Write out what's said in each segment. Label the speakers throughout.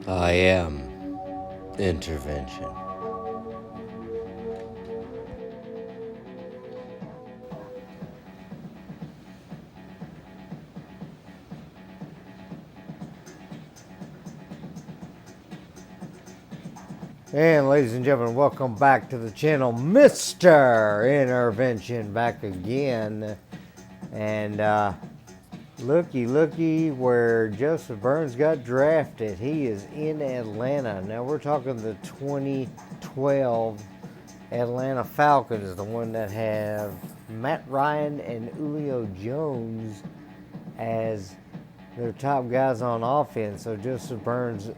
Speaker 1: I am intervention.
Speaker 2: And ladies and gentlemen, welcome back to the channel. Mr. Intervention back again. And looky where Joseph Burns got drafted. He is in Atlanta. Now we're talking the 2012 Atlanta Falcons, the one that have Matt Ryan and Julio Jones as their top guys on offense. So Joseph Burns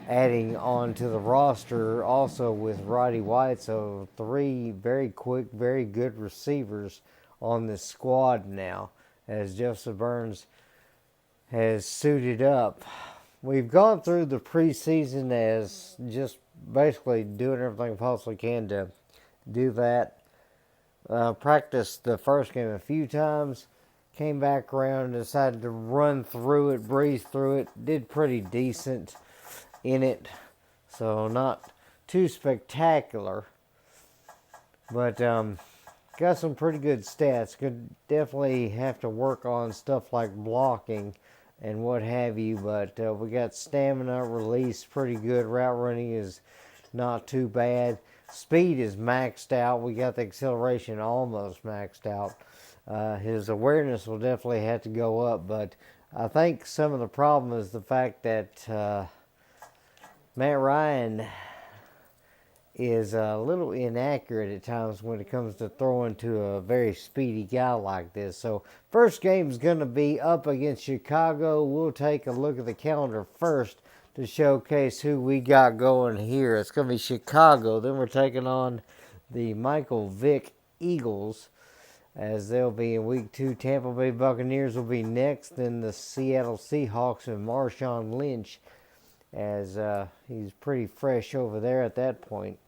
Speaker 2: adding on to the roster also with Roddy White. So three very quick, very good receivers on this squad now as Joseph Burns has suited up. We've gone through the preseason as just basically doing everything we possibly can to do that. Practiced the first game a few times, came back around and decided to run through it, breeze through it, did pretty decent in it, so not too spectacular, but got some pretty good stats. Could definitely have to work on stuff like blocking and what have you, but we got stamina, release pretty good. Route running is not too bad. Speed is maxed out. We got the acceleration almost maxed out. His awareness will definitely have to go up, but I think some of the problem is the fact that Matt Ryan is a little inaccurate at times when it comes to throwing to a very speedy guy like this. So first game is going to be up against Chicago. We'll take a look at the calendar first to showcase who we got going here. It's going to be Chicago. Then we're taking on the Michael Vick Eagles as they'll be in week 2. Tampa Bay Buccaneers will be next. Then the Seattle Seahawks and Marshawn Lynch, as he's pretty fresh over there at that point.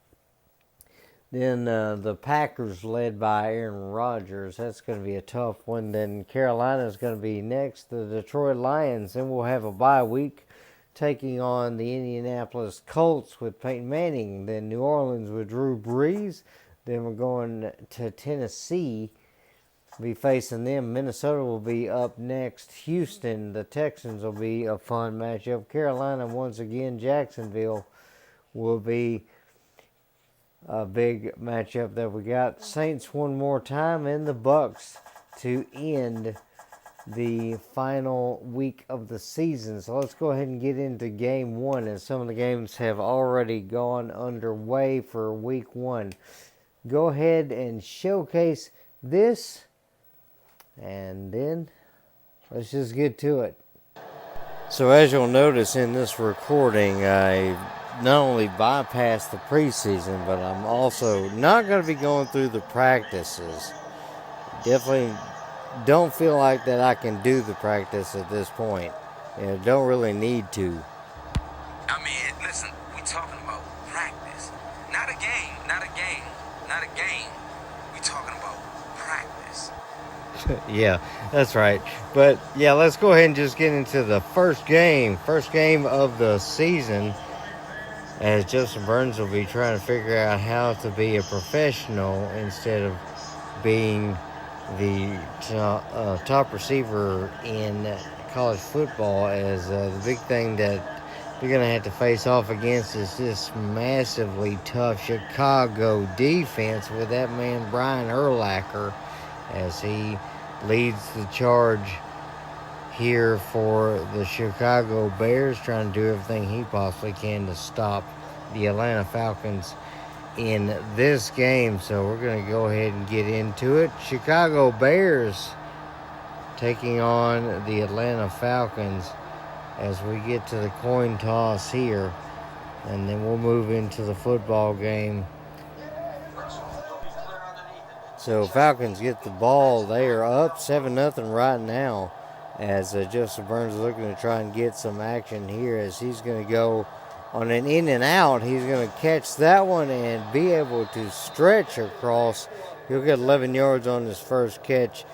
Speaker 2: Then the Packers led by Aaron Rodgers. That's going to be a tough one. Then Carolina's going to be next. The Detroit Lions. Then we'll have a bye week taking on the Indianapolis Colts with Peyton Manning. Then New Orleans with Drew Brees. Then we're going to Tennessee. Be facing them. Minnesota will be up next. Houston, the Texans will be a fun matchup. Carolina, once again, Jacksonville will be a big matchup that we got. Saints one more time, and the Bucks to end the final week of the season. So let's go ahead and get into game 1, as some of the games have already gone underway for week 1. Go ahead and showcase this, and then let's just get to it. So as you'll notice in this recording, I not only bypassed the preseason, but I'm also not going to be going through the practices. Definitely don't feel like that I can do the practice at this point. Don't really need to.
Speaker 3: I mean, listen, we talking about practice. Not a game, not a game, not a game. We talking about practice.
Speaker 2: Yeah, that's right. But yeah, let's go ahead and just get into the first game. First game of the season, as Justin Burns will be trying to figure out how to be a professional instead of being the top receiver in college football, as the big thing that you're going to have to face off against is this massively tough Chicago defense with that man Brian Urlacher, as he leads the charge here for the Chicago Bears, trying to do everything he possibly can to stop the Atlanta Falcons in this game. So we're going to go ahead and get into it. Chicago Bears taking on the Atlanta Falcons as we get to the coin toss here, and then we'll move into the football game. So Falcons get the ball. They are up 7-0 right now, as Joseph Burns is looking to try and get some action here, as he's going to go on an in and out. He's going to catch that one and be able to stretch across. He'll get 11 yards on his first catch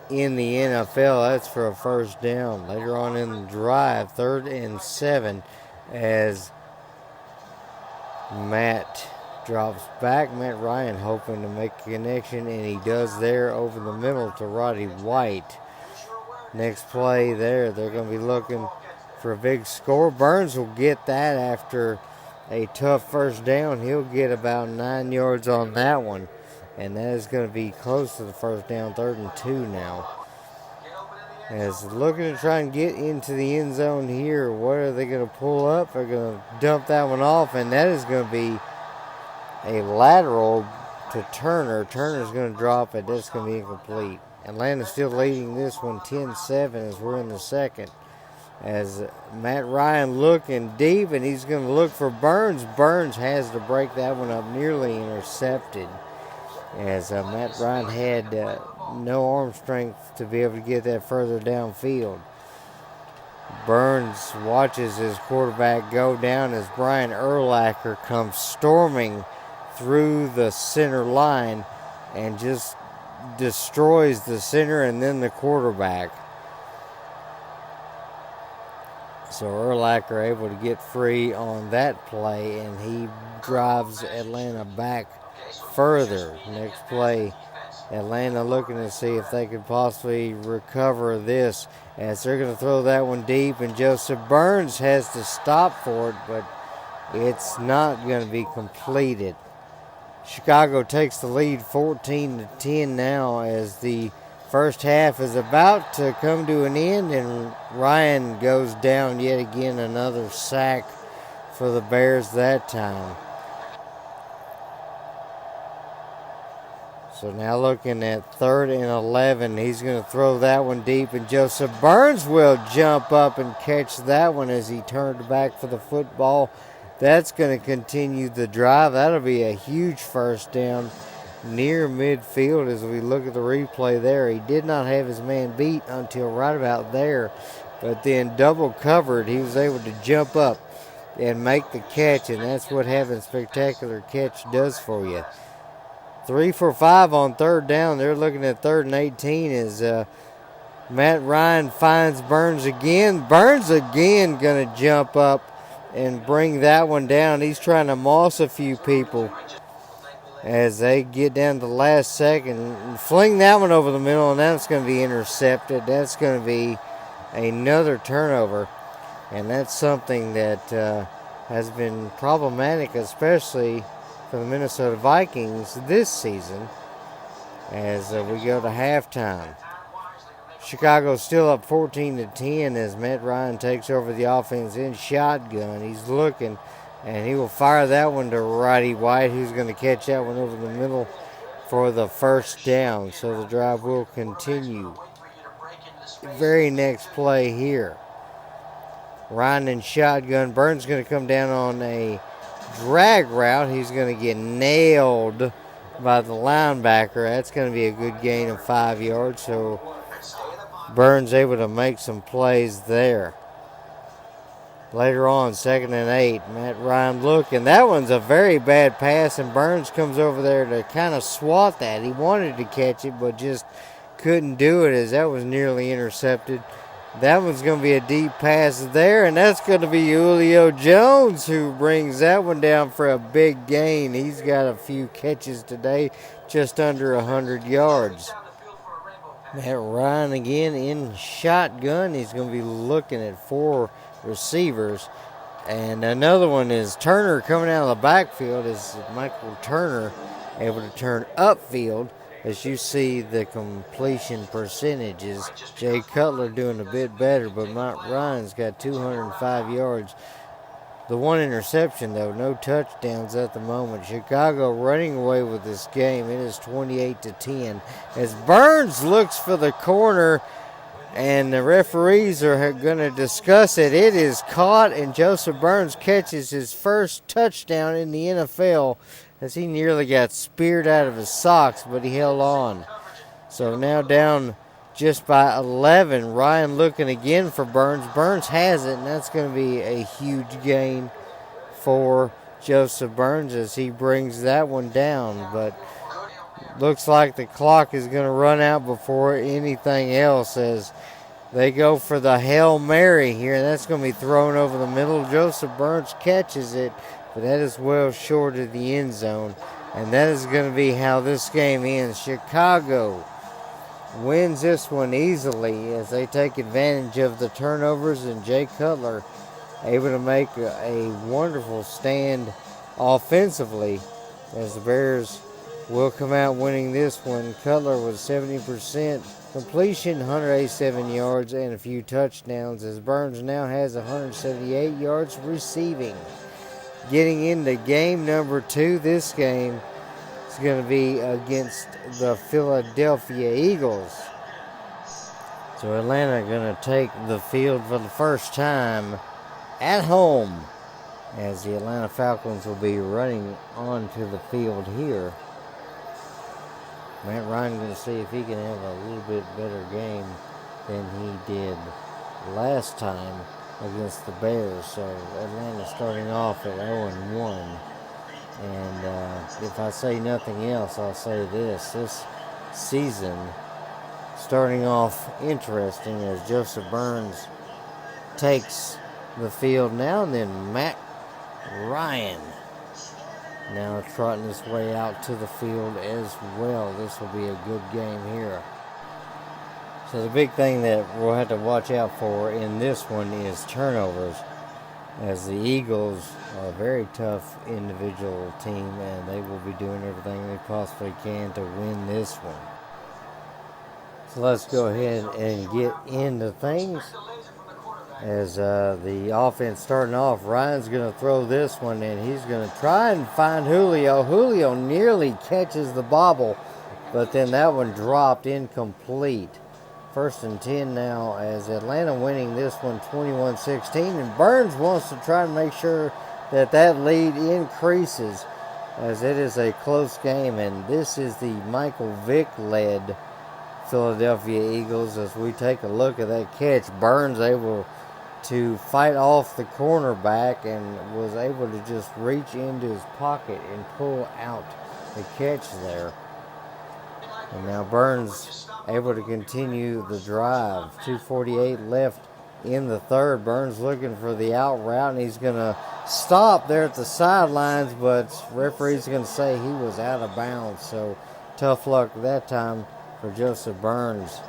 Speaker 2: in the NFL. That's for a first down. Later on in the drive, 3rd and 7, as Matt drops back. Matt Ryan hoping to make a connection, and he does there over the middle to Roddy White. Next play there, they're going to be looking for a big score. Burns will get that after a tough first down. He'll get about 9 yards on that one, and that is going to be close to the first down, 3rd and 2 now. As looking to try and get into the end zone here, what are they going to pull up? They're going to dump that one off, and that is going to be a lateral to Turner. Turner's going to drop it. That's going to be incomplete. Atlanta's still leading this one 10-7 as we're in the second. As Matt Ryan looking deep, and he's going to look for Burns. Burns has to break that one up, nearly intercepted. As Matt Ryan had no arm strength to be able to get that further downfield. Burns watches his quarterback go down as Brian Urlacher comes storming through the center line and just destroys the center and then the quarterback. So Urlacher able to get free on that play, and he drives Atlanta back further. Next play, Atlanta looking to see if they could possibly recover this, as they're going to throw that one deep, and Joseph Burns has to stop for it, but it's not going to be completed. Chicago takes the lead 14-10 now, as the first half is about to come to an end, and Ryan goes down yet again. Another sack for the Bears that time. So now looking at 3rd and 11, he's going to throw that one deep, and Joseph Burns will jump up and catch that one as he turned back for the football. That's going to continue the drive. That'll be a huge first down near midfield as we look at the replay there. He did not have his man beat until right about there, but then double covered, he was able to jump up and make the catch, and that's what having a spectacular catch does for you. 3 for 5 on 3rd down. They're looking at 3rd and 18 as Matt Ryan finds Burns again. Burns again going to jump up and bring that one down. He's trying to moss a few people as they get down to the last second and fling that one over the middle, and that's going to be intercepted. That's going to be another turnover, and that's something that has been problematic, especially for the Minnesota Vikings this season, as we go to halftime. Chicago's still up 14-10 as Matt Ryan takes over the offense in shotgun. He's looking, and he will fire that one to Roddy White, who's going to catch that one over the middle for the first down. So the drive will continue. Very next play here. Ryan in shotgun. Burns going to come down on a drag route. He's going to get nailed by the linebacker. That's going to be a good gain of 5 yards. So Burns able to make some plays there. Later on, 2nd and 8, Matt Ryan looking. That one's a very bad pass, and Burns comes over there to kind of swat that. He wanted to catch it, but just couldn't do it as that was nearly intercepted. That one's going to be a deep pass there, and that's going to be Julio Jones who brings that one down for a big gain. He's got a few catches today, just under 100 yards. Matt Ryan again in shotgun. He's going to be looking at 4 receivers. And another one is Turner coming out of the backfield. Is Michael Turner able to turn upfield? As you see the completion percentages, Jay Cutler doing a bit better, but Matt Ryan's got 205 yards. The one interception, though, no touchdowns at the moment. Chicago running away with this game. It is 28-10. As Burns looks for the corner, and the referees are going to discuss it. It is caught, and Joseph Burns catches his first touchdown in the NFL, as he nearly got speared out of his socks, but he held on. So now down just by 11. Ryan looking again for Burns. Burns has it, and that's going to be a huge gain for Joseph Burns as he brings that one down. But looks like the clock is going to run out before anything else, as They go for the Hail Mary here, and that's going to be thrown over the middle. Joseph Burns catches it, but that is well short of the end zone. And that is going to be how this game ends. Chicago wins this one easily as they take advantage of the turnovers, and Jay Cutler able to make a wonderful stand offensively as the Bears will come out winning this one. Cutler with 70% completion, 187 yards, and a few touchdowns as Burns now has 178 yards receiving. Getting into game number 2, this game is going to be against the Philadelphia Eagles. So Atlanta going to take the field for the first time at home as the Atlanta Falcons will be running onto the field here. Matt Ryan going to see if he can have a little bit better game than he did last time against the Bears. So Atlanta starting off at 0-1. And if I say nothing else, I'll say this season starting off interesting as Joseph Burns takes the field now, and then Matt Ryan now trotting his way out to the field as well. This will be a good game here. So the big thing that we'll have to watch out for in this one is turnovers, as the Eagles are a very tough individual team and they will be doing everything they possibly can to win this one. So let's go ahead and get into things. As the offense starting off, Ryan's going to throw this one, and he's going to try and find Julio. Julio nearly catches the bobble, but then that one dropped incomplete. 1st and 10 now as Atlanta winning this one 21-16, and Burns wants to try and make sure that that lead increases as it is a close game, and this is the Michael Vick-led Philadelphia Eagles. As we take a look at that catch, Burns able to fight off the cornerback and was able to just reach into his pocket and pull out the catch there. And now Burns able to continue the drive. 2:48 left in the third. Burns looking for the out route, and he's going to stop there at the sidelines, but referee's going to say he was out of bounds. So tough luck that time for Joseph Burns.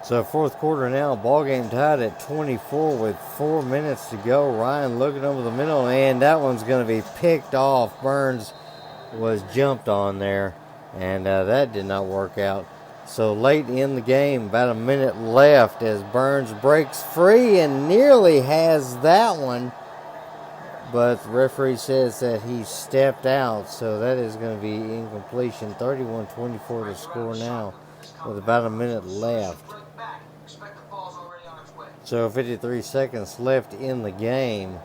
Speaker 2: So 4th quarter now, ball game tied at 24 with 4 minutes to go. Ryan looking over the middle, and that one's going to be picked off. Burns was jumped on there, and that did not work out. So late in the game, about a minute left as Burns breaks free and nearly has that one, but the referee says that he stepped out, so that is going to be incompletion. 31-24 to score now with about a minute left. So 53 seconds left in the game.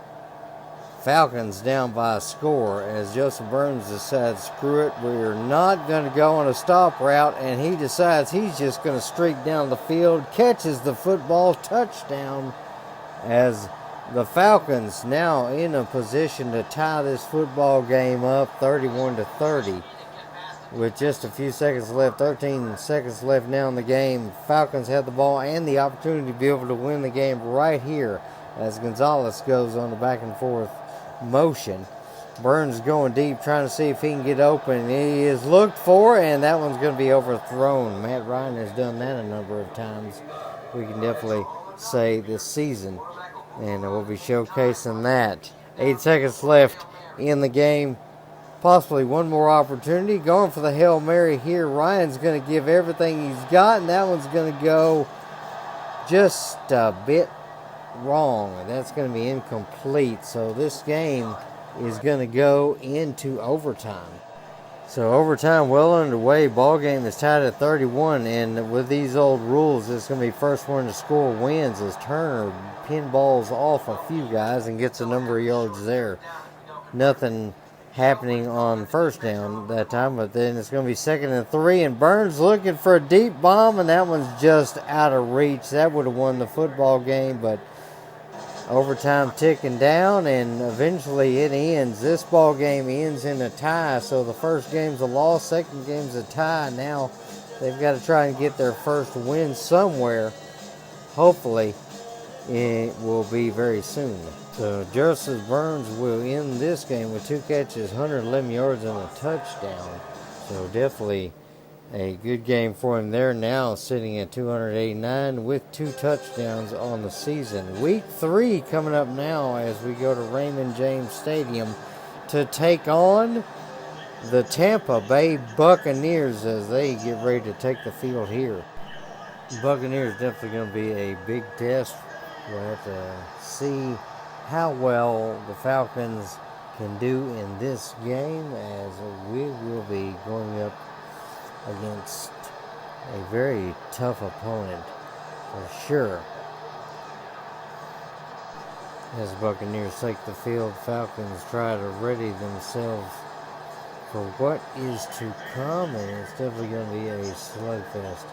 Speaker 2: Falcons down by a score as Joseph Burns decides, screw it, we're not going to go on a stop route, and he decides he's just going to streak down the field, catches the football, touchdown, as the Falcons now in a position to tie this football game up 31-30. With just a few seconds left, 13 seconds left now in the game. Falcons have the ball and the opportunity to be able to win the game right here as Gonzalez goes on the back and forth motion. Burns going deep, trying to see if he can get open. He is looked for, and that one's going to be overthrown. Matt Ryan has done that a number of times, we can definitely say, this season, and we'll be showcasing that. 8 seconds left in the game. Possibly one more opportunity. Going for the Hail Mary here. Ryan's going to give everything he's got, and that one's going to go just a bit wrong. And that's going to be incomplete. So this game is going to go into overtime. So overtime well underway. Ball game is tied at 31, and with these old rules, it's going to be first one to score wins as Turner pinballs off a few guys and gets a number of yards there. Nothing happening on first down that time, but then it's going to be 2nd and 3, and Burns looking for a deep bomb, and that one's just out of reach. That would have won the football game, but overtime ticking down, and eventually it ends. This ball game ends in a tie, so the first game's a loss, second game's a tie. Now they've got to try and get their first win somewhere hopefully it will be very soon. So Joseph Burns will end this game with 2 catches, 111 yards, and a touchdown. So definitely a good game for him there, now sitting at 289 with 2 touchdowns on the season. Week 3 coming up now as we go to Raymond James Stadium to take on the Tampa Bay Buccaneers as they get ready to take the field here. Buccaneers definitely going to be a big test. We'll have to see how well the Falcons can do in this game, as we will be going up against a very tough opponent for sure. As the Buccaneers take the field, Falcons try to ready themselves for what is to come, and it's definitely going to be a slugfest,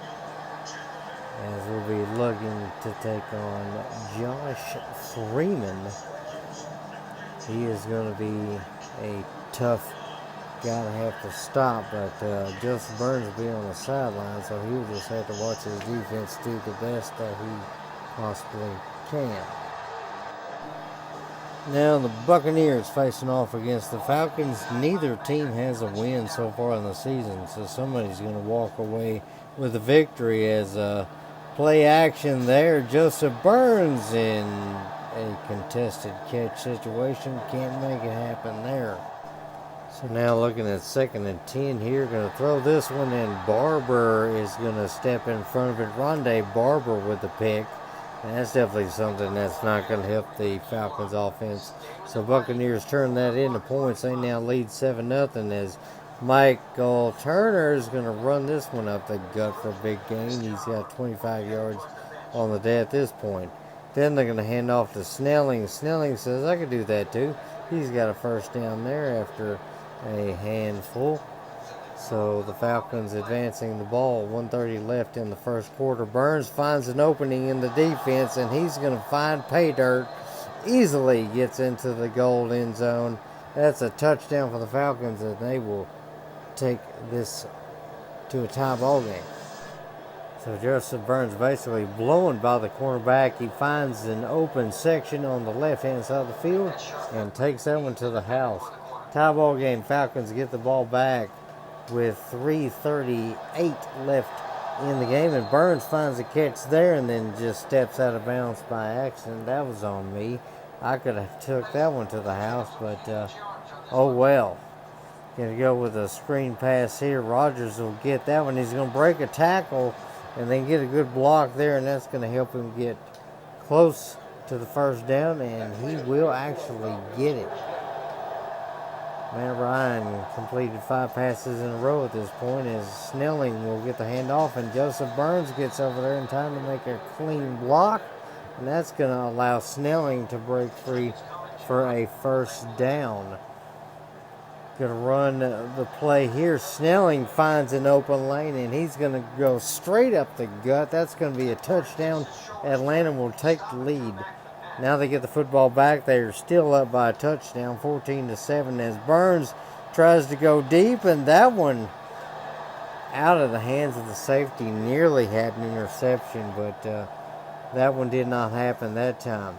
Speaker 2: as we'll be looking to take on Josh Freeman. He is going to be a tough guy to have to stop, but Joseph Burns will be on the sideline, so he'll just have to watch his defense do the best that he possibly can. Now the Buccaneers facing off against the Falcons. Neither team has a win so far in the season, so somebody's going to walk away with a victory. As play action there, Joseph Burns in a contested catch situation, can't make it happen there. So now looking at 2nd and 10 here, going to throw this one, and Barber is going to step in front of it. Rondé Barber with the pick. And that's definitely something that's not going to help the Falcons offense. So Buccaneers turn that into points. They now lead 7-0 as Michael Turner is going to run this one up the gut for a big gain. He's got 25 yards on the day at this point. Then they're going to hand off to Snelling. Snelling says, I could do that too. He's got a first down there after a handful. So the Falcons advancing the ball. 1:30 left in the first quarter. Burns finds an opening in the defense, and he's going to find pay dirt. Easily gets into the goal end zone. That's a touchdown for the Falcons, and they will take this to a tie ball game. So Joseph Burns basically blown by the cornerback. He finds an open section on the left-hand side of the field and takes that one to the house. Tie ball game. Falcons get the ball back with 3:38 left in the game, and Burns finds a catch there and then just steps out of bounds by accident. That was on me. I could have took that one to the house, but oh well. Gonna go with a screen pass here. Rodgers will get that one. He's gonna break a tackle and then get a good block there, and that's gonna help him get close to the first down, and he will actually get it. Matt Ryan completed 5 passes in a row at this point, as Snelling will get the handoff, and Joseph Burns gets over there in time to make a clean block, and that's going to allow Snelling to break free for a first down. Going to run the play here. Snelling finds an open lane, and he's going to go straight up the gut. That's going to be a touchdown. Atlanta will take the lead. Now they get the football back. They're still up by a touchdown, 14-7, as Burns tries to go deep, and that one out of the hands of the safety. Nearly had an interception, but that one did not happen that time.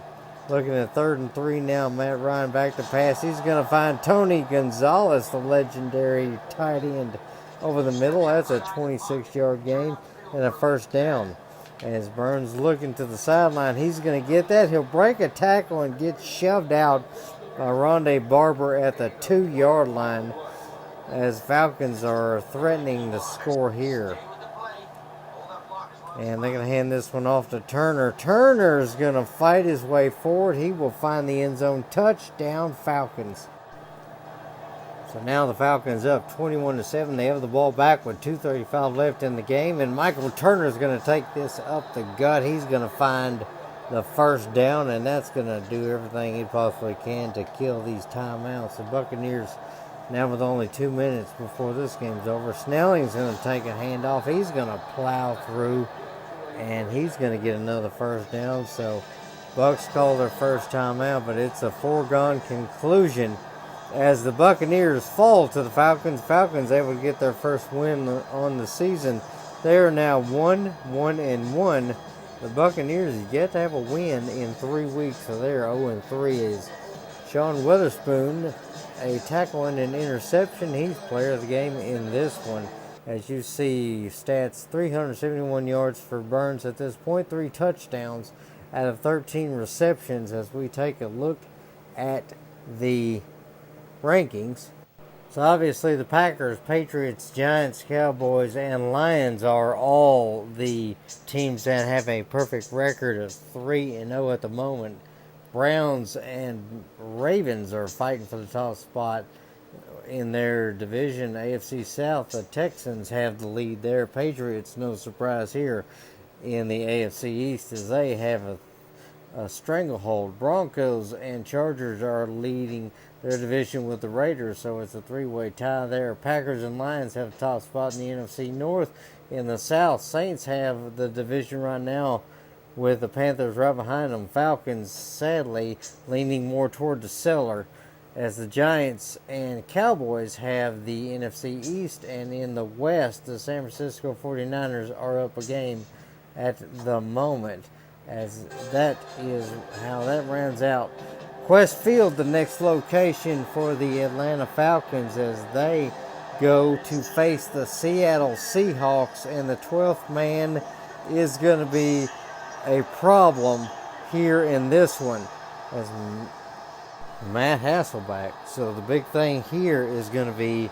Speaker 2: Looking at 3rd and 3 now, Matt Ryan back to pass. He's going to find Tony Gonzalez, the legendary tight end, over the middle. That's a 26-yard gain and a first down. As Burns looking to the sideline, he's going to get that. He'll break a tackle and get shoved out by Rondé Barber at the 2-yard line, as Falcons are threatening to score here. And they're going to hand this one off to Turner. Turner's going to fight his way forward. He will find the end zone. Touchdown, Falcons. So now the Falcons up 21-7. They have the ball back with 2:35 left in the game, and Michael Turner is going to take this up the gut. He's going to find the first down, and that's going to do everything he possibly can to kill these timeouts. The Buccaneers now with only 2 minutes before this game's over. Snelling's going to take a handoff. He's going to plow through, and he's going to get another first down. So Bucs call their first timeout, but it's a foregone conclusion as the Buccaneers fall to the Falcons. Falcons able to get their first win on the season. They are now 1-1-1 the Buccaneers have yet to have a win in 3 weeks, so they're 0-3. As Sean Witherspoon, a tackle and an interception. He's player of the game in this one. As you see, stats, 371 yards for Burns at this point, 3 touchdowns out of 13 receptions. As we take a look at the rankings, so obviously the Packers, Patriots, Giants, Cowboys, and Lions are all the teams that have a perfect record of 3-0 at the moment. Browns and Ravens are fighting for the top spot in their division. AFC South, the Texans have the lead there. Patriots, no surprise here in the AFC East, as they have a stranglehold. Broncos and Chargers are leading their division with the Raiders, so it's a 3-way tie there. Packers and Lions have the top spot in the NFC North. In the South, Saints have the division right now with the Panthers right behind them. Falcons, sadly, leaning more toward the cellar, as the Giants and Cowboys have the NFC East. And in the West, the San Francisco 49ers are up a game at the moment, as that is how that rounds out Qwest Field, the next location for the Atlanta Falcons, as they go to face the Seattle Seahawks. And the 12th man is going to be a problem here in this one, as Matt Hasselbeck. So the big thing here is going to be,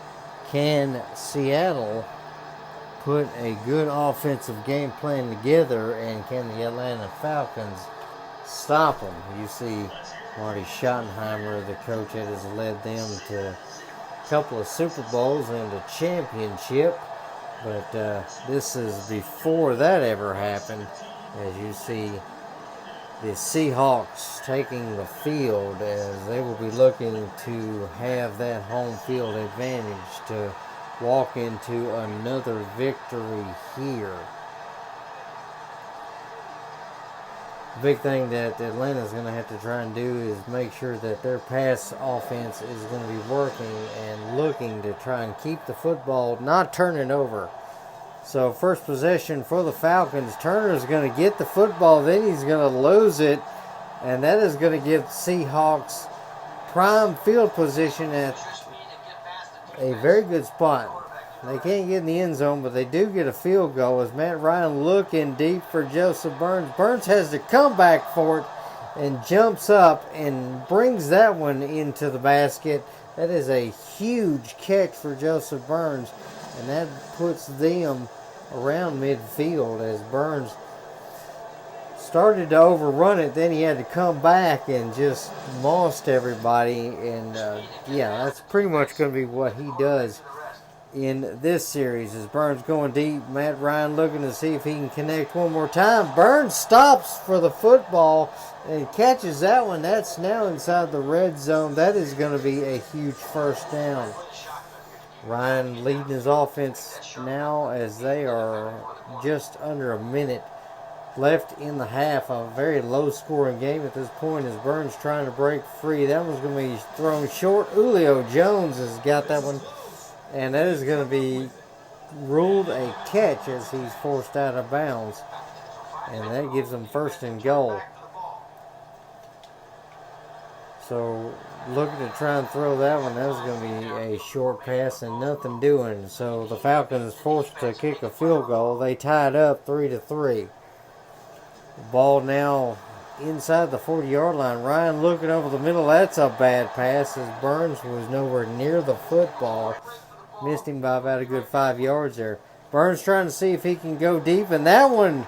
Speaker 2: can Seattle put a good offensive game plan together, and can the Atlanta Falcons stop them? You see Marty Schottenheimer, the coach that has led them to a couple of Super Bowls and a championship, but this is before that ever happened. As you see the Seahawks taking the field, as they will be looking to have that home field advantage to walk into another victory here. The big thing that Atlanta is going to have to try and do is make sure that their pass offense is going to be working and looking to try and keep the football, not turn it over. So first possession for the Falcons. Turner is going to get the football, then he's going to lose it, and that is going to give Seahawks prime field position at a very good spot. They can't get in the end zone, but they do get a field goal, as Matt Ryan looking deep for Joseph Burns. Burns has to come back for it and jumps up and brings that one into the basket. That is a huge catch for Joseph Burns, and that puts them around midfield, as Burns started to overrun it. Then he had to come back and just mossed everybody, and yeah, that's pretty much going to be what he does in this series. As Burns going deep, Matt Ryan looking to see if he can connect one more time. Burns stops for the football and catches that one. That's now inside the red zone. That is going to be a huge first down. Ryan leading his offense now, as they are just under a minute left in the half. A very low scoring game at this point, as Burns trying to break free. That one's going to be thrown short. Julio Jones has got that one, and that is going to be ruled a catch, as he's forced out of bounds, and that gives them first and goal. So looking to try and throw that one. That was going to be a short pass and nothing doing. So the Falcons forced to kick a field goal. They tied up 3-3. The ball now inside the 40-yard line. Ryan looking over the middle. That's a bad pass, as Burns was nowhere near the football. Missed him by about a good 5 yards there. Burns trying to see if he can go deep, and that one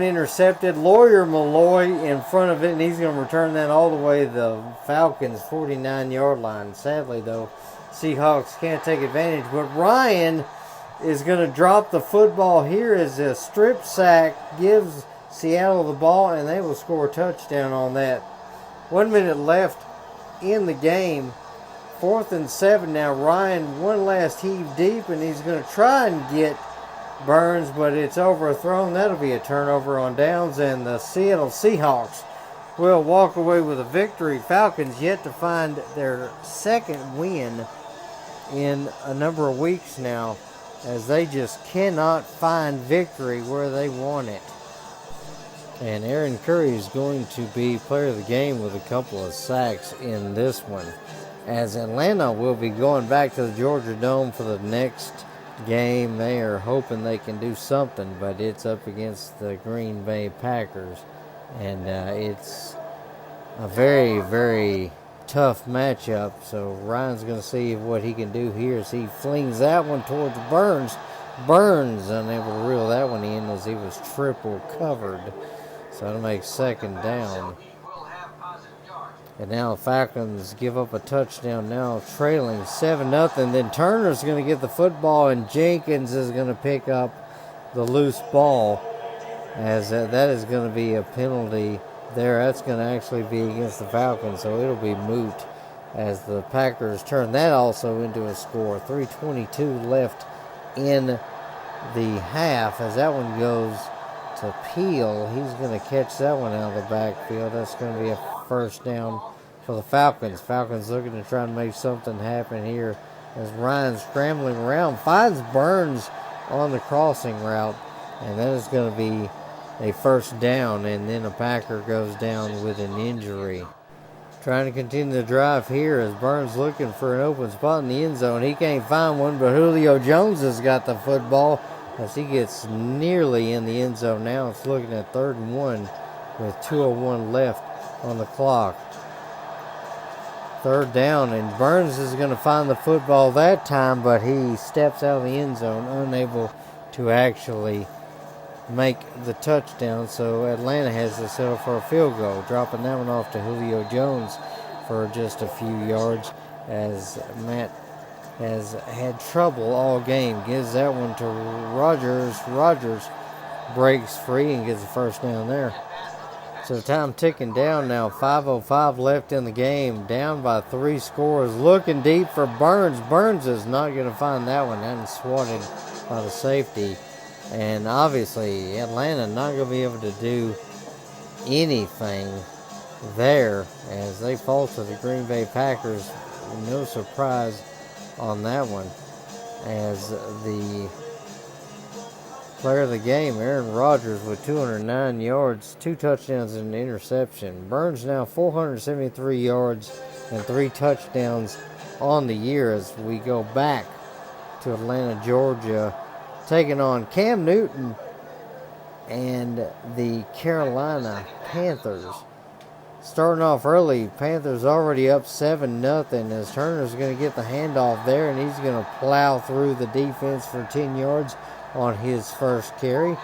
Speaker 2: intercepted. Lawyer Malloy in front of it, and he's going to return that all the way to the Falcons' 49-yard line. Sadly, though, Seahawks can't take advantage. But Ryan is going to drop the football here, as a strip sack gives Seattle the ball, and they will score a touchdown on that. 1 minute left in the game. 4th and 7 now. Ryan, one last heave deep, and he's going to try and get Burns, but it's overthrown. That'll be a turnover on downs, and the Seattle Seahawks will walk away with a victory. Falcons yet to find their second win in a number of weeks now, as they just cannot find victory where they want it. And Aaron Curry is going to be player of the game with a couple of sacks in this one. As Atlanta will be going back to the Georgia Dome for the next game. They are hoping they can do something, but it's up against the Green Bay Packers. And it's a very, very tough matchup. So Ryan's going to see what he can do here as he flings that one towards Burns. Burns unable to reel that one in as he was triple covered. So that'll make second down. And now the Falcons give up a touchdown now, trailing 7-0. Then Turner's going to get the football, and Jenkins is going to pick up the loose ball. As that is going to be a penalty there. That's going to actually be against the Falcons, so it'll be moot as the Packers turn that also into a score. 3:22 left in the half as that one goes to Peel. He's going to catch that one out of the backfield. That's going to be a first down for the Falcons. Falcons looking to try and make something happen here as Ryan scrambling around finds Burns on the crossing route, and that is going to be a first down, and then a Packer goes down with an injury. Trying to continue the drive here as Burns looking for an open spot in the end zone. He can't find one, but Julio Jones has got the football as he gets nearly in the end zone now. It's looking at 3rd and 1 with 2:01 left on the clock. 3rd down, and Burns is going to find the football that time, but he steps out of the end zone, unable to actually make the touchdown. So Atlanta has to settle for a field goal, dropping that one off to Julio Jones for just a few yards as Matt has had trouble all game. Gives that one to Rogers. Rogers breaks free and gets the first down there. So time ticking down now. 5:05 left in the game. Down by 3 scores. Looking deep for Burns. Burns is not going to find that one. And swatted by the safety. And obviously Atlanta not going to be able to do anything there as they fall to the Green Bay Packers. No surprise on that one as the player of the game, Aaron Rodgers, with 209 yards, 2 touchdowns and an interception. Burns now 473 yards and 3 touchdowns on the year as we go back to Atlanta, Georgia, taking on Cam Newton and the Carolina Panthers. Starting off early, Panthers already up 7-0 as Turner's going to get the handoff there, and he's going to plow through the defense for 10 yards on his first carry.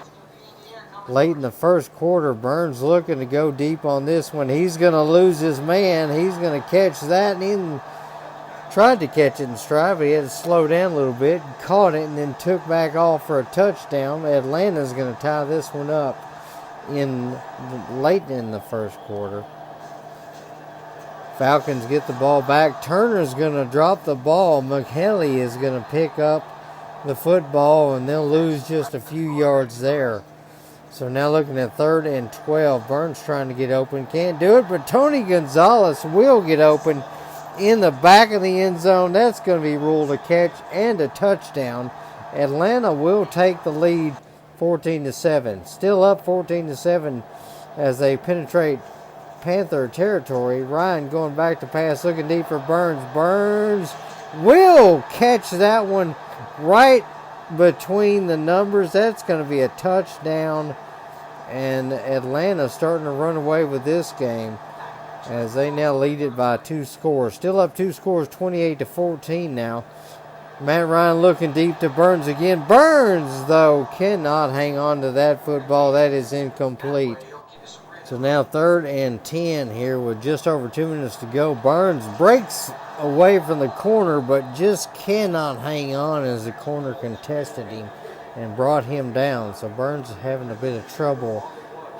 Speaker 2: Late in the first quarter, Burns looking to go deep on this one. He's going to lose his man. He's going to catch that, and he tried to catch it in stride, but he had to slow down a little bit, caught it, and then took back off for a touchdown. Atlanta's going to tie this one up late in the first quarter. Falcons get the ball back. Turner's going to drop the ball. McHenley is going to pick up the football, and they'll lose just a few yards there. So now looking at 3rd and 12. Burns trying to get open. Can't do it, but Tony Gonzalez will get open in the back of the end zone. That's going to be ruled a catch and a touchdown. Atlanta will take the lead 14-7. Still up 14-7 as they penetrate Panther territory. Ryan going back to pass, looking deep for Burns. Burns will catch that one right between the numbers. That's going to be a touchdown, and Atlanta starting to run away with this game as they now lead it by 2 scores. Still up 2 scores, 28-14 now. Matt Ryan looking deep to Burns again. Burns, though, cannot hang on to that football. That is incomplete. So now 3rd and 10 here with just over 2 minutes to go. Burns breaks away from the corner, but just cannot hang on as the corner contested him and brought him down. So Burns is having a bit of trouble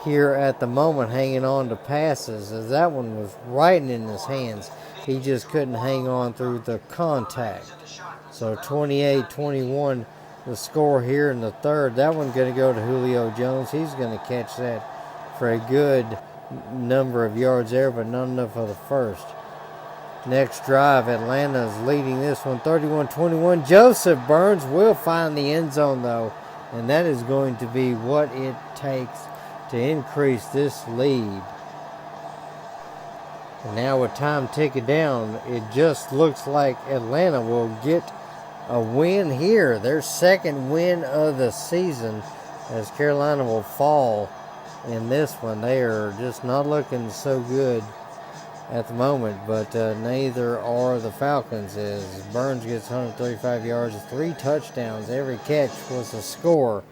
Speaker 2: here at the moment hanging on to passes as that one was right in his hands. He just couldn't hang on through the contact. So 28-21 the score here in the third. That one's going to go to Julio Jones. He's going to catch that for a good number of yards there, but not enough for the first. Next drive, Atlanta is leading this one 31-21. Joseph Burns will find the end zone, though, and that is going to be what it takes to increase this lead. And now with time ticking down, it just looks like Atlanta will get a win here. Their second win of the season, as Carolina will fall in this one. They are just not looking so good at the moment, but neither are the Falcons, as Burns gets 135 yards, 3 touchdowns. Every catch was a score,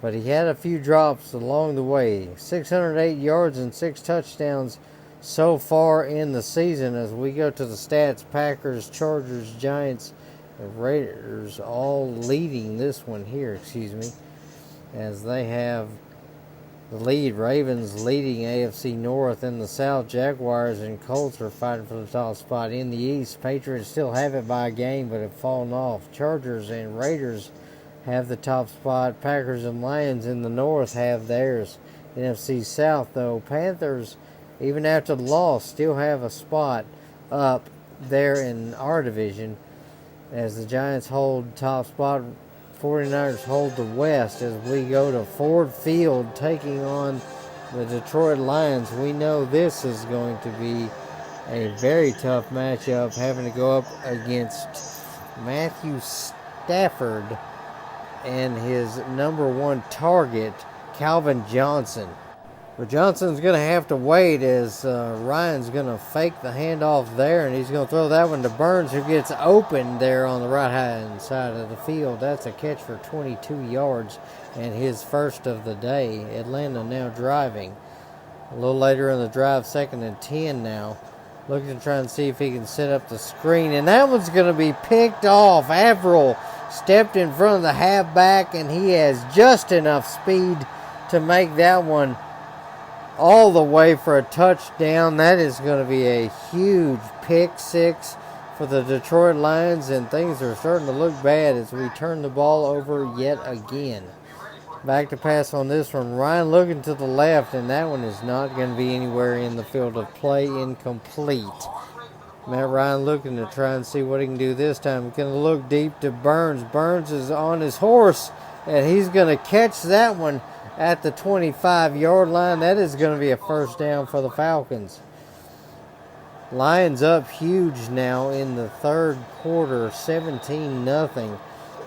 Speaker 2: but he had a few drops along the way. 608 yards and 6 touchdowns so far in the season. As we go to the stats, Packers, Chargers, Giants, and Raiders all leading this one here, as they have the lead. Ravens leading AFC North. In the South, Jaguars and Colts are fighting for the top spot. In the East, Patriots still have it by a game, but have fallen off. Chargers and Raiders have the top spot. Packers and Lions in the North have theirs. NFC South, though, Panthers, even after the loss, still have a spot up there in our division, as the Giants hold top spot. 49ers hold the West. As we go to Ford Field taking on the Detroit Lions, we know this is going to be a very tough matchup, having to go up against Matthew Stafford and his number 1 target, Calvin Johnson. But Johnson's going to have to wait, as Ryan's going to fake the handoff there, and he's going to throw that one to Burns, who gets open there on the right-hand side of the field. That's a catch for 22 yards and his first of the day. Atlanta now driving. A little later in the drive, 2nd and 10 now. Looking to try and see if he can set up the screen, and that one's going to be picked off. Averill stepped in front of the halfback, and he has just enough speed to make that one all the way for a touchdown. That is going to be a huge pick six for the Detroit Lions, and things are starting to look bad as we turn the ball over yet again. Back to pass on this one. Ryan looking to the left, and that one is not going to be anywhere in the field of play. Incomplete. Matt Ryan looking to try and see what he can do this time. Going to look deep to Burns. Burns is on his horse, and he's going to catch that one at the 25-yard line. That is going to be a first down for the Falcons. Lions up huge now in the third quarter, 17-0.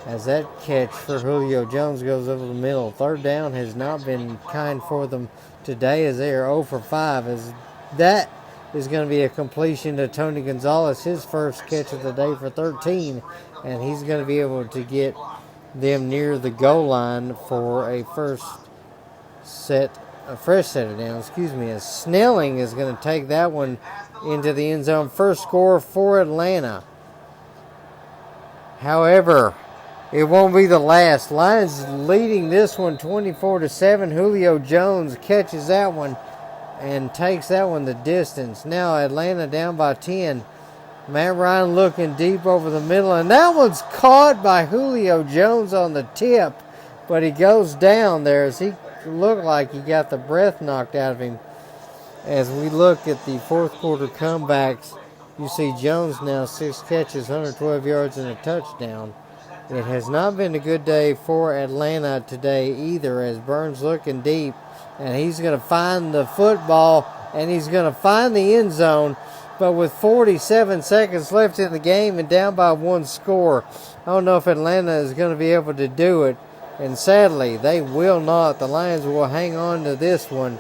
Speaker 2: As that catch for Julio Jones goes over the middle. Third down has not been kind for them today, as they are 0 for 5. As that is going to be a completion to Tony Gonzalez, his first catch of the day for 13. And he's going to be able to get them near the goal line for a fresh set of downs. As Snelling is going to take that one into the end zone. First score for Atlanta. However, it won't be the last. Lions leading this one 24-7. Julio Jones catches that one and takes that one the distance. Now Atlanta down by 10. Matt Ryan looking deep over the middle, and that one's caught by Julio Jones on the tip, but he goes down there as he looked like he got the breath knocked out of him. As we look at the fourth quarter comebacks, you see Jones now 6 catches, 112 yards, and a touchdown. It has not been a good day for Atlanta today either, as Burns looking deep, and he's going to find the football, and he's going to find the end zone. But with 47 seconds left in the game and down by 1 score, I don't know if Atlanta is going to be able to do it. And sadly, they will not. The Lions will hang on to this one,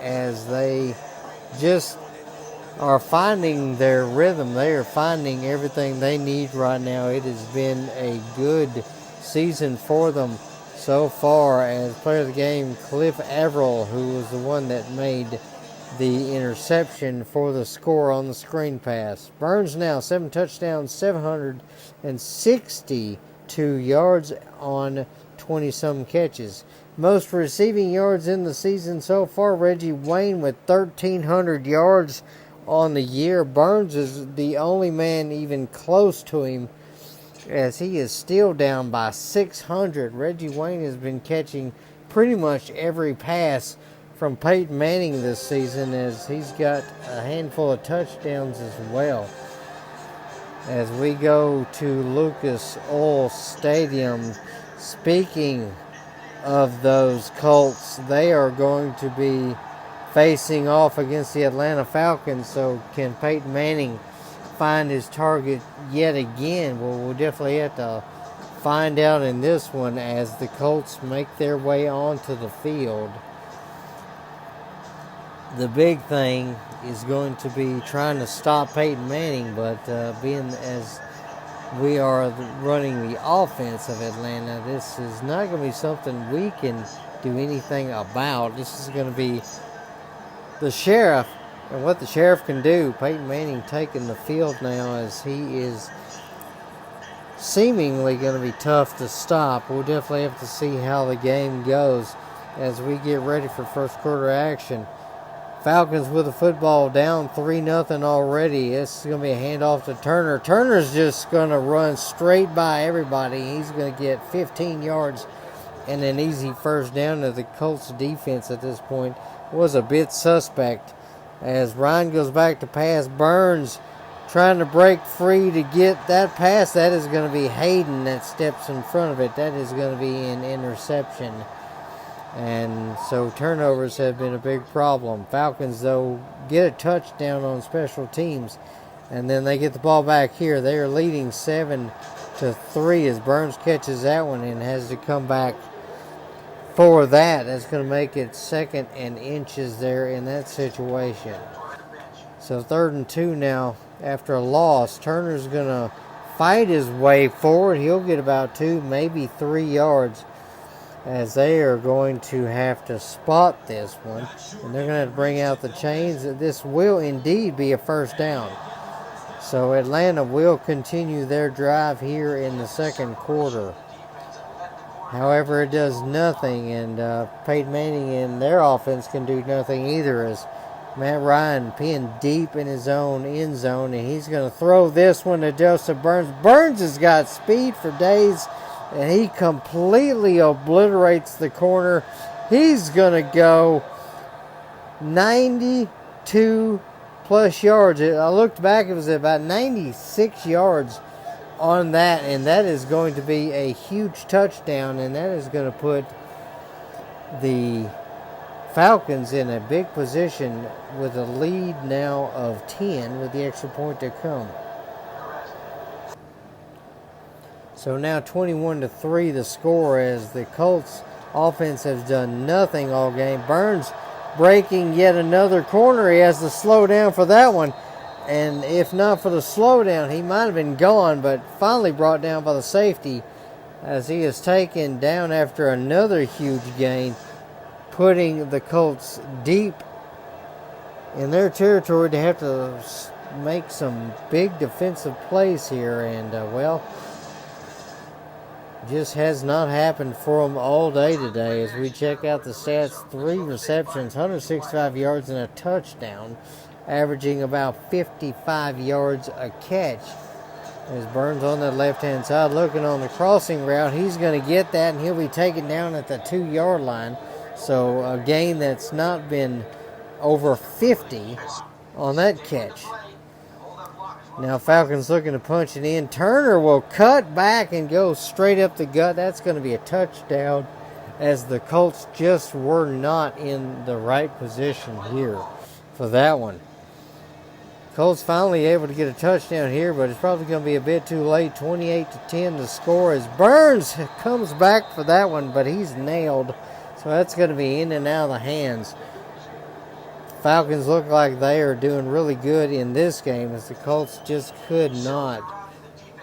Speaker 2: as they just are finding their rhythm. They are finding everything they need right now. It has been a good season for them so far. As player of the game, Cliff Averill, who was the one that made the interception for the score on the screen pass. Burns now 7 touchdowns, 762 yards on 20-some catches. Most receiving yards in the season so far, Reggie Wayne with 1,300 yards on the year. Burns is the only man even close to him, as he is still down by 600. Reggie Wayne has been catching pretty much every pass from Peyton Manning this season, as he's got a handful of touchdowns as well. As we go to Lucas Oil Stadium, speaking of those Colts, they are going to be facing off against the Atlanta Falcons. So can Peyton Manning find his target yet again? Well, we'll definitely have to find out in this one as the Colts make their way onto the field. The big thing is going to be trying to stop Peyton Manning, but being as we are running the offense of Atlanta, this is not going to be something we can do anything about. This is going to be the sheriff and what the sheriff can do. Peyton Manning taking the field now as he is seemingly going to be tough to stop. We'll definitely have to see how the game goes as we get ready for first quarter action. Falcons with the football down 3-0 already. This is going to be a handoff to Turner. Turner's just going to run straight by everybody. He's going to get 15 yards and an easy first down. To the Colts defense at this point was a bit suspect as Ryan goes back to pass. Burns trying to break free to get that pass. That is going to be Hayden that steps in front of it. That is going to be an interception. And so turnovers have been a big problem. Falcons, though, get a touchdown on special teams. And then they get the ball back here. They are leading 7-3 as Burns catches that one and has to come back for that. That's going to make it 2nd and inches there in that situation. So 3rd and 2 now after a loss. Turner's going to fight his way forward. He'll get about 2, maybe 3 yards, as they are going to have to spot this one. And they're going to have to bring out the chains. This will indeed be a first down. So Atlanta will continue their drive here in the second quarter. However, it does nothing, and Peyton Manning and their offense can do nothing either, as Matt Ryan pinned deep in his own end zone, and he's going to throw this one to Joseph Burns. Burns has got speed for days, and he completely obliterates the corner. He's going to go 92 plus yards. I looked back, it was about 96 yards on that, and that is going to be a huge touchdown, and that is going to put the Falcons in a big position with a lead now of 10 with the extra point to come. So now 21-3 the score as the Colts offense has done nothing all game. Burns breaking yet another corner. He has to slow down for that one. And if not for the slowdown, he might have been gone, but finally brought down by the safety as he is taken down after another huge gain, putting the Colts deep in their territory to have to make some big defensive plays here. And, just has not happened for them all day today. As we check out the stats, 3 receptions, 165 yards, and a touchdown, averaging about 55 yards a catch. As Burns on the left-hand side looking on the crossing route, he's going to get that, and he'll be taken down at the 2-yard line. So a gain that's not been over 50 on that catch. Now Falcons looking to punch it in. Turner will cut back and go straight up the gut. That's going to be a touchdown, as the Colts just were not in the right position here for that one. Colts finally able to get a touchdown here, but it's probably going to be a bit too late. 28-10 the score as Burns comes back for that one, but he's nailed. So that's going to be in and out of the hands. Falcons look like they are doing really good in this game, as the Colts just could not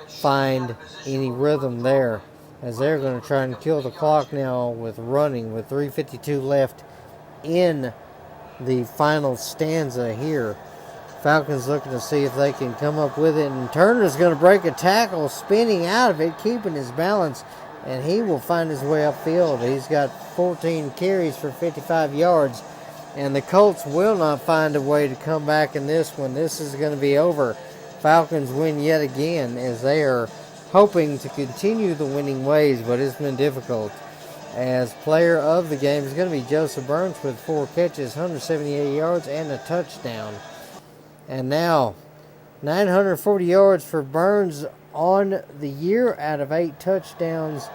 Speaker 2: find any rhythm there, as they're going to try and kill the clock now with running with 3:52 left in the final stanza here. Falcons looking to see if they can come up with it, and Turner's going to break a tackle, spinning out of it, keeping his balance, and he will find his way upfield. He's got 14 carries for 55 yards. And the Colts will not find a way to come back in this one. This is going to be over. Falcons win yet again, as they are hoping to continue the winning ways, but it's been difficult. As player of the game is going to be Joseph Burns with 4 catches, 178 yards, and a touchdown. And now, 940 yards for Burns on the year out of 8 touchdowns.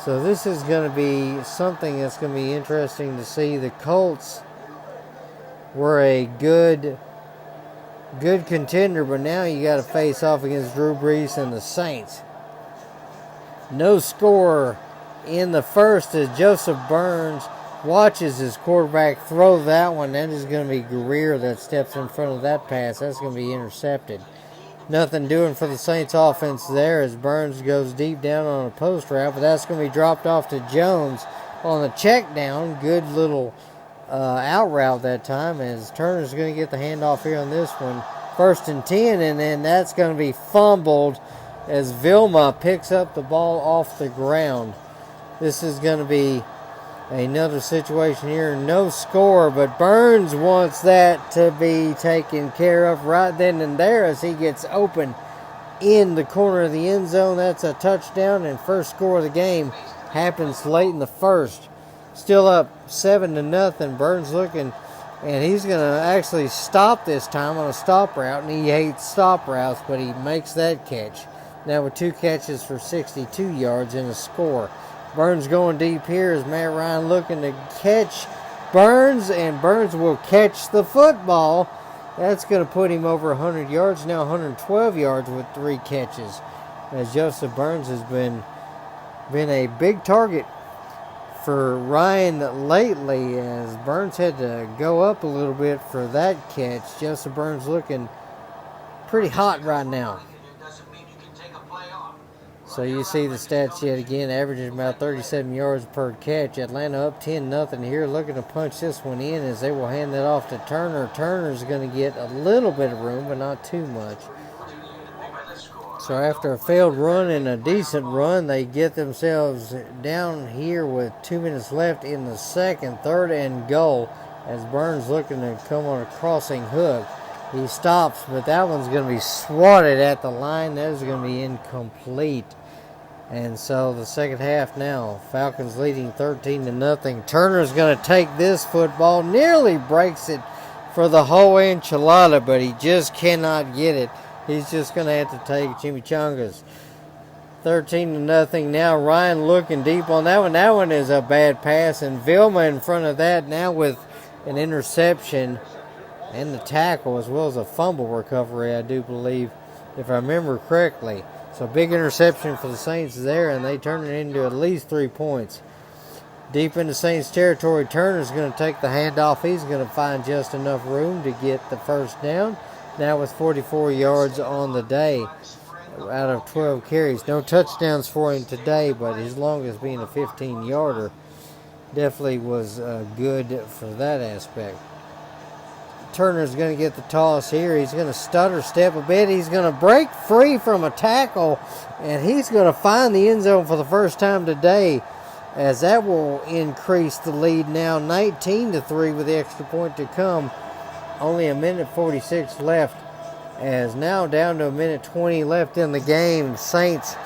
Speaker 2: So this is going to be something that's going to be interesting to see. The Colts were a good contender, but now you got to face off against Drew Brees and the Saints. No score in the first as Joseph Burns watches his quarterback throw that one. That is going to be Greer that steps in front of that pass. That's going to be intercepted. Nothing doing for the Saints offense there as Burns goes deep down on a post route, but that's going to be dropped off to Jones on the check down. Good little out route that time as Turner's going to get the handoff here on this one. 1st and 10, and then that's going to be fumbled as Vilma picks up the ball off the ground. This is going to be another situation here. No score, but Burns wants that to be taken care of right then and there as he gets open in the corner of the end zone. That's a touchdown, and first score of the game happens late in the first. Still up 7-0. Burns looking, and he's going to actually stop this time on a stop route, and he hates stop routes, but he makes that catch. Now with 2 catches for 62 yards and a score. Burns going deep here as Matt Ryan looking to catch Burns, and Burns will catch the football. That's going to put him over 100 yards, now 112 yards with 3 catches. As Joseph Burns has been a big target for Ryan lately, as Burns had to go up a little bit for that catch. Joseph Burns looking pretty hot right now. So you see the stats yet again, averaging about 37 yards per catch. Atlanta up 10-0 here, looking to punch this one in as they will hand that off to Turner. Turner's going to get a little bit of room, but not too much. So after a failed run and a decent run, they get themselves down here with 2 minutes left in the second. 3rd and goal as Burns looking to come on a crossing hook. He stops, but that one's going to be swatted at the line. That is going to be incomplete. And so the second half now, Falcons leading 13-0. Turner's going to take this football, nearly breaks it for the whole enchilada, but he just cannot get it. He's just going to have to take chimichangas. 13-0 now. Ryan looking deep on that one. That one is a bad pass, and Vilma in front of that now with an interception and the tackle as well as a fumble recovery, I do believe, if I remember correctly. So big interception for the Saints there, and they turn it into at least 3 points. Deep into Saints territory, Turner's going to take the handoff. He's going to find just enough room to get the first down. Now with 44 yards on the day out of 12 carries. No touchdowns for him today, but his longest being a 15-yarder definitely was good for that aspect. Turner's going to get the toss here. He's going to stutter step a bit. He's going to break free from a tackle, and he's going to find the end zone for the first time today, as that will increase the lead now 19-3 with the extra point to come. Only a minute 46 left, as now down to a minute 20 left in the game. Saints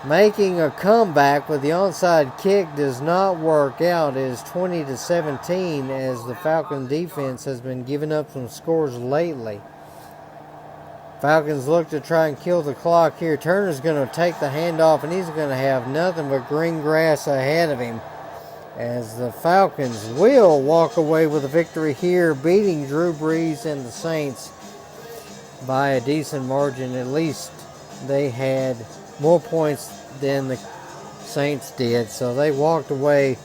Speaker 2: making a comeback, but the onside kick does not work out. It is 20-17 as the Falcon defense has been giving up some scores lately. Falcons look to try and kill the clock here. Turner's going to take the handoff, and he's going to have nothing but green grass ahead of him, as the Falcons will walk away with a victory here, beating Drew Brees and the Saints by a decent margin. At least they had more points than the Saints did, so they walked away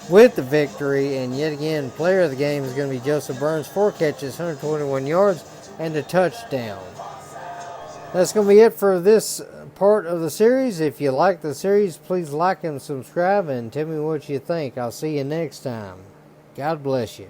Speaker 2: with the victory. And yet again, player of the game is going to be Joseph Burns. 4 catches, 121 yards, and a touchdown. That's going to be it for this part of the series. If you like the series, please like and subscribe and tell me what you think. I'll see you next time. God bless you.